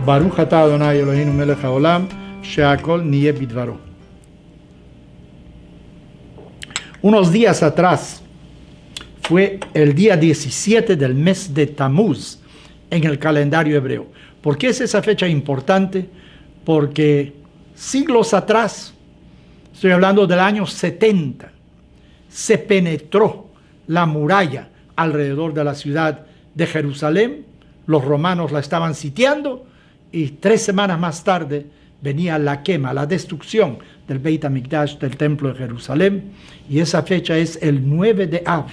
Baruch atah Adonai Eloheinu melech haolam, she'akol niyeh bidvaro. Unos días atrás, fue el día 17 del mes de Tamuz en el calendario hebreo. ¿Por qué es esa fecha importante? Porque siglos atrás, estoy hablando del año 70, se penetró la muralla alrededor de la ciudad de Jerusalén. Los romanos la estaban sitiando y 3 semanas más tarde venía la quema, la destrucción del Beit HaMikdash, del templo de Jerusalén. Y esa fecha es el 9 de Av,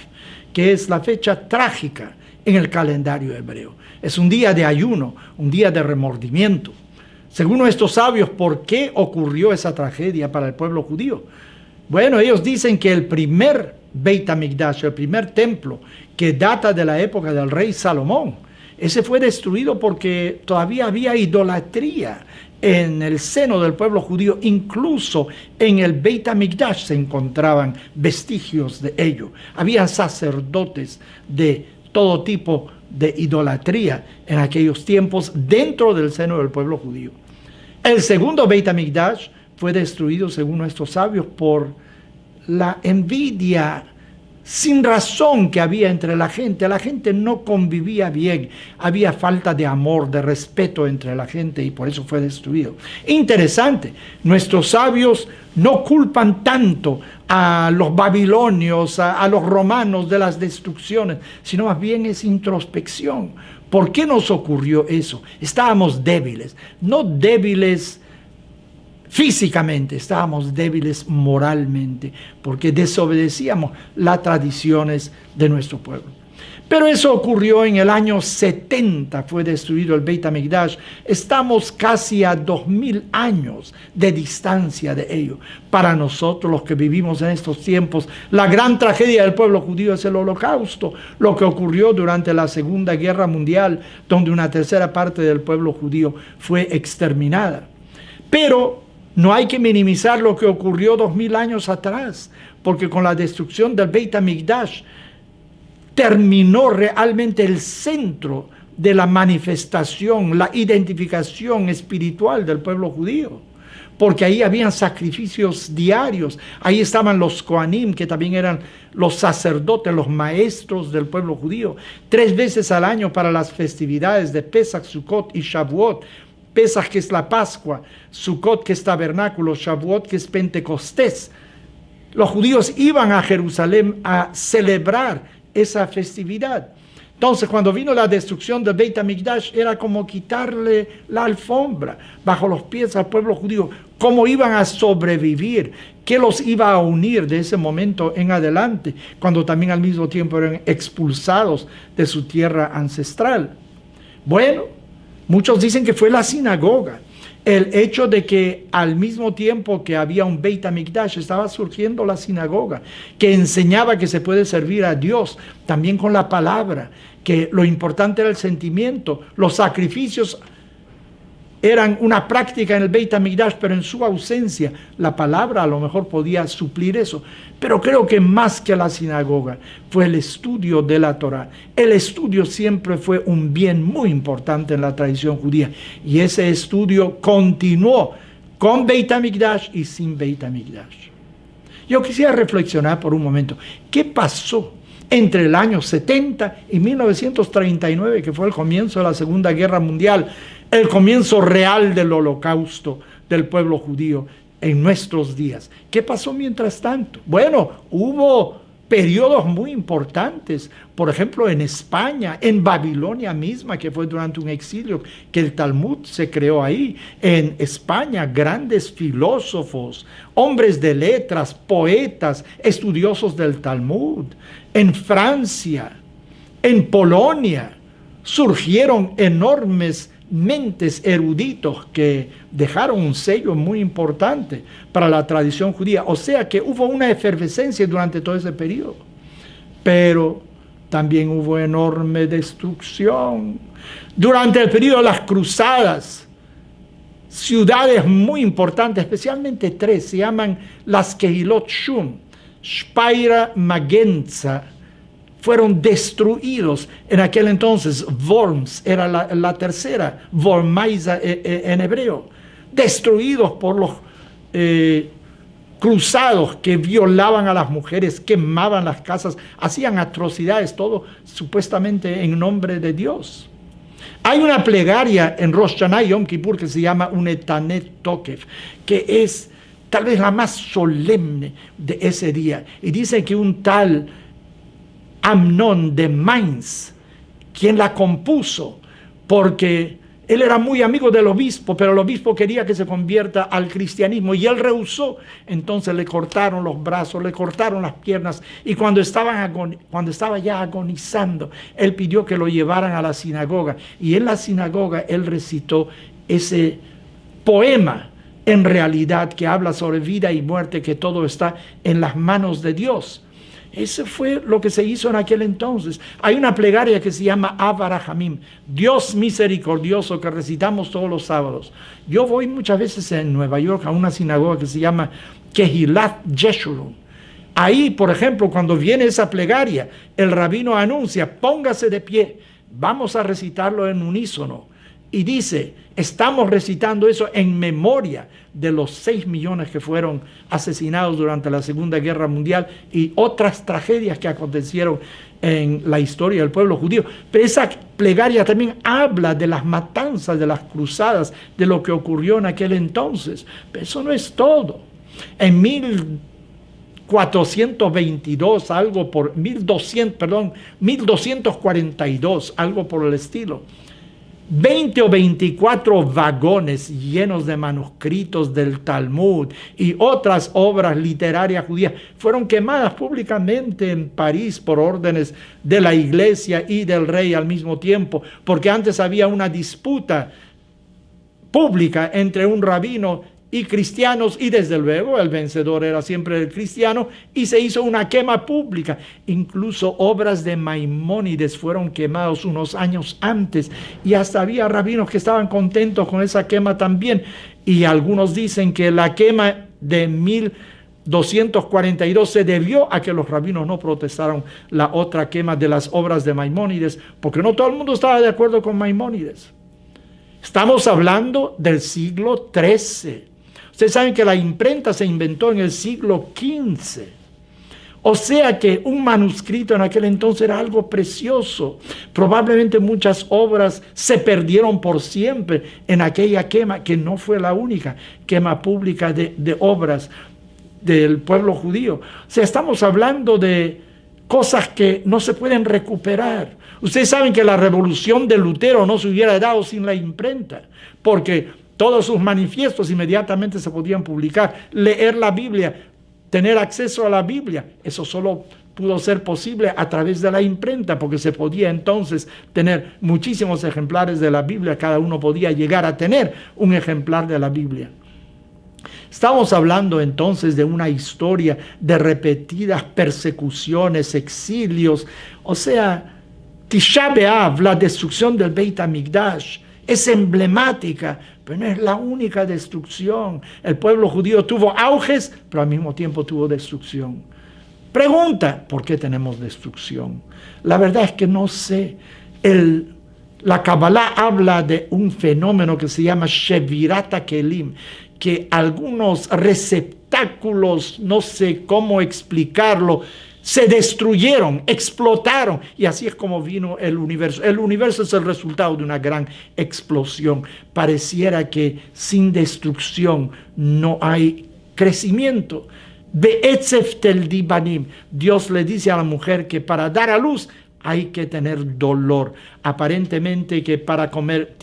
que es la fecha trágica en el calendario hebreo. Es un día de ayuno, un día de remordimiento. Según nuestros sabios, ¿por qué ocurrió esa tragedia para el pueblo judío? Bueno, ellos dicen que el primer Beit HaMikdash, el primer templo, que data de la época del rey Salomón, ese fue destruido porque todavía había idolatría en el seno del pueblo judío. Incluso en el Beit HaMikdash se encontraban vestigios de ello. Había sacerdotes de todo tipo de idolatría en aquellos tiempos dentro del seno del pueblo judío. El segundo Beit HaMikdash fue destruido, según nuestros sabios, por la envidia sin razón que había entre la gente. La gente no convivía bien, había falta de amor, de respeto entre la gente, y por eso fue destruido. Interesante, nuestros sabios no culpan tanto a los babilonios, a los romanos de las destrucciones, sino más bien es introspección. ¿Por qué nos ocurrió eso? Estábamos débiles, no débiles físicamente, estábamos débiles moralmente, porque desobedecíamos las tradiciones de nuestro pueblo. Pero eso ocurrió en el año 70, fue destruido el Beit HaMikdash. Estamos casi a 2000 años de distancia de ello. Para nosotros, los que vivimos en estos tiempos, la gran tragedia del pueblo judío es el Holocausto, lo que ocurrió durante la Segunda Guerra Mundial, donde una tercera parte del pueblo judío fue exterminada. Pero no hay que minimizar lo que ocurrió 2000 años atrás, porque con la destrucción del Beit HaMikdash terminó realmente el centro de la manifestación, la identificación espiritual del pueblo judío, porque ahí habían sacrificios diarios. Ahí estaban los Kohanim, que también eran los sacerdotes, los maestros del pueblo judío. 3 veces al año para las festividades de Pesach, Sukkot y Shavuot. Pesach, que es la Pascua; Sukkot, que es tabernáculo; Shavuot, que es Pentecostés. Los judíos iban a Jerusalén a celebrar esa festividad. Entonces, cuando vino la destrucción del Beit HaMikdash, era como quitarle la alfombra bajo los pies al pueblo judío. ¿Cómo iban a sobrevivir? ¿Qué los iba a unir de ese momento en adelante, cuando también al mismo tiempo eran expulsados de su tierra ancestral? Bueno, muchos dicen que fue la sinagoga. El hecho de que al mismo tiempo que había un Beit HaMikdash, estaba surgiendo la sinagoga, que enseñaba que se puede servir a Dios también con la palabra, que lo importante era el sentimiento. Los sacrificios eran una práctica en el Beit HaMikdash, pero en su ausencia la palabra a lo mejor podía suplir eso. Pero creo que más que la sinagoga fue el estudio de la Torah. El estudio siempre fue un bien muy importante en la tradición judía, y ese estudio continuó con Beit HaMikdash y sin Beit HaMikdash. Yo quisiera reflexionar por un momento. ¿Qué pasó entre el año 70 y 1939, que fue el comienzo de la Segunda Guerra Mundial, el comienzo real del Holocausto del pueblo judío en nuestros días? ¿Qué pasó mientras tanto? Bueno, hubo periodos muy importantes, por ejemplo en España, en Babilonia misma, que fue durante un exilio que el Talmud se creó ahí. En España, grandes filósofos, hombres de letras, poetas, estudiosos del Talmud. En Francia, en Polonia, surgieron enormes mentes eruditos que dejaron un sello muy importante para la tradición judía. O sea que hubo una efervescencia durante todo ese periodo, pero también hubo enorme destrucción. Durante el periodo de las cruzadas, ciudades muy importantes, especialmente 3, se llaman las Kehilot Shum, Speyer, Magenza, fueron destruidos. En aquel entonces, Worms era la tercera, Wormaiza en hebreo, destruidos por los cruzados que violaban a las mujeres, quemaban las casas, hacían atrocidades, todo supuestamente en nombre de Dios. Hay una plegaria en Rosh Hashanah y Yom Kippur que se llama Unetanet Tokef, que es tal vez la más solemne de ese día. Y dice que un tal Amnón de Mainz, quien la compuso, porque él era muy amigo del obispo, pero el obispo quería que se convierta al cristianismo y él rehusó. Entonces le cortaron los brazos, le cortaron las piernas y cuando estaba ya agonizando, él pidió que lo llevaran a la sinagoga y en la sinagoga él recitó ese poema, en realidad, que habla sobre vida y muerte, que todo está en las manos de Dios. Ese fue lo que se hizo en aquel entonces. Hay una plegaria que se llama Abarajamim, Dios misericordioso, que recitamos todos los sábados. Yo voy muchas veces en Nueva York a una sinagoga que se llama Kehilat Yeshurun. Ahí, por ejemplo, cuando viene esa plegaria, el rabino anuncia, póngase de pie, vamos a recitarlo en unísono. Y dice, estamos recitando eso en memoria de los 6 millones que fueron asesinados durante la Segunda Guerra Mundial y otras tragedias que acontecieron en la historia del pueblo judío. Pero esa plegaria también habla de las matanzas, de las cruzadas, de lo que ocurrió en aquel entonces. Pero eso no es todo. En 1242, 1242, algo por el estilo, 20 o 24 vagones llenos de manuscritos del Talmud y otras obras literarias judías fueron quemadas públicamente en París por órdenes de la iglesia y del rey al mismo tiempo, porque antes había una disputa pública entre un rabino y cristianos, y desde luego el vencedor era siempre el cristiano, y se hizo una quema pública. Incluso obras de Maimónides fueron quemados unos años antes, y hasta había rabinos que estaban contentos con esa quema también, y algunos dicen que la quema de 1242 se debió a que los rabinos no protestaron la otra quema de las obras de Maimónides, porque no todo el mundo estaba de acuerdo con Maimónides. Estamos hablando del siglo XIII. Ustedes saben que la imprenta se inventó en el siglo XV. O sea que un manuscrito en aquel entonces era algo precioso. Probablemente muchas obras se perdieron por siempre en aquella quema, que no fue la única quema pública de obras del pueblo judío. O sea, estamos hablando de cosas que no se pueden recuperar. Ustedes saben que la revolución de Lutero no se hubiera dado sin la imprenta, porque todos sus manifiestos inmediatamente se podían publicar. Leer la Biblia, tener acceso a la Biblia, eso solo pudo ser posible a través de la imprenta, porque se podía entonces tener muchísimos ejemplares de la Biblia, cada uno podía llegar a tener un ejemplar de la Biblia. Estamos hablando entonces de una historia de repetidas persecuciones, exilios, o sea, Tisha B'Av, la destrucción del Beit HaMikdash, es emblemática, pero no es la única destrucción. El pueblo judío tuvo auges, pero al mismo tiempo tuvo destrucción. Pregunta, ¿por qué tenemos destrucción? La verdad es que no sé. La Kabbalah habla de un fenómeno que se llama Shevirat HaKelim, que algunos receptáculos, no sé cómo explicarlo, se destruyeron, explotaron, y así es como vino el universo. El universo es el resultado de una gran explosión. Pareciera que sin destrucción no hay crecimiento. Be'etzef tel dibanim, Dios le dice a la mujer que para dar a luz hay que tener dolor. Aparentemente que para comer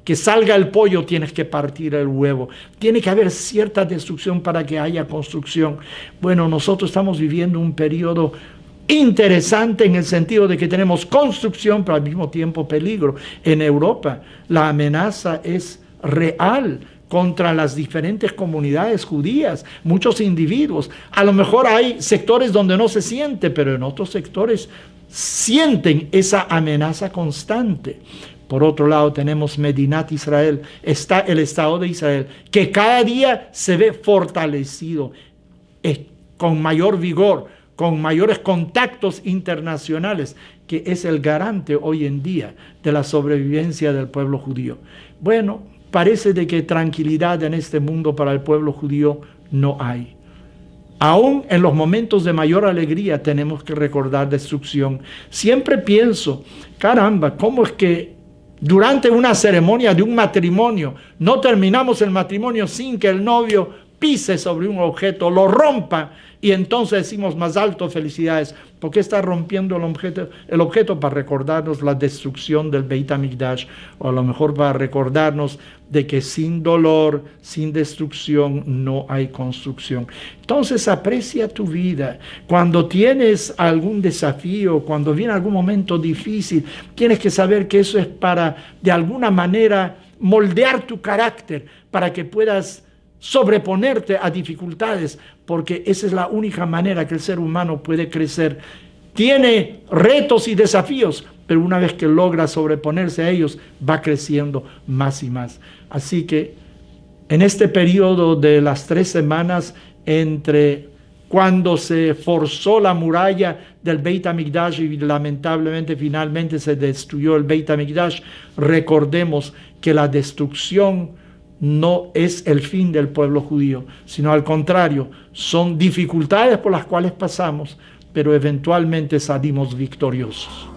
que salga el pollo, tienes que partir el huevo. Tiene que haber cierta destrucción para que haya construcción. Bueno, nosotros estamos viviendo un periodo interesante en el sentido de que tenemos construcción, pero al mismo tiempo peligro. En Europa, la amenaza es real contra las diferentes comunidades judías, muchos individuos. A lo mejor hay sectores donde no se siente, pero en otros sectores sienten esa amenaza constante. Por otro lado tenemos Medinat Israel, está el Estado de Israel, que cada día se ve fortalecido, con mayor vigor, con mayores contactos internacionales, que es el garante hoy en día de la sobrevivencia del pueblo judío. Bueno, parece de que tranquilidad en este mundo para el pueblo judío no hay. Aún en los momentos de mayor alegría tenemos que recordar destrucción. Siempre pienso, caramba, ¿cómo es que durante una ceremonia de un matrimonio no terminamos el matrimonio sin que el novio pise sobre un objeto, lo rompa, y entonces decimos más alto felicidades? ¿Por qué está rompiendo el objeto? Para recordarnos la destrucción del Beit HaMikdash, o a lo mejor para recordarnos de que sin dolor, sin destrucción, no hay construcción. Entonces aprecia tu vida. Cuando tienes algún desafío, cuando viene algún momento difícil, tienes que saber que eso es para, de alguna manera, moldear tu carácter, para que puedas sobreponerte a dificultades, porque esa es la única manera que el ser humano puede crecer. Tiene retos y desafíos, pero una vez que logra sobreponerse a ellos, va creciendo más y más. Así que en este periodo de las 3 semanas entre cuando se forzó la muralla del Beit HaMikdash y lamentablemente finalmente se destruyó el Beit HaMikdash, recordemos que la destrucción no es el fin del pueblo judío, sino al contrario, son dificultades por las cuales pasamos, pero eventualmente salimos victoriosos.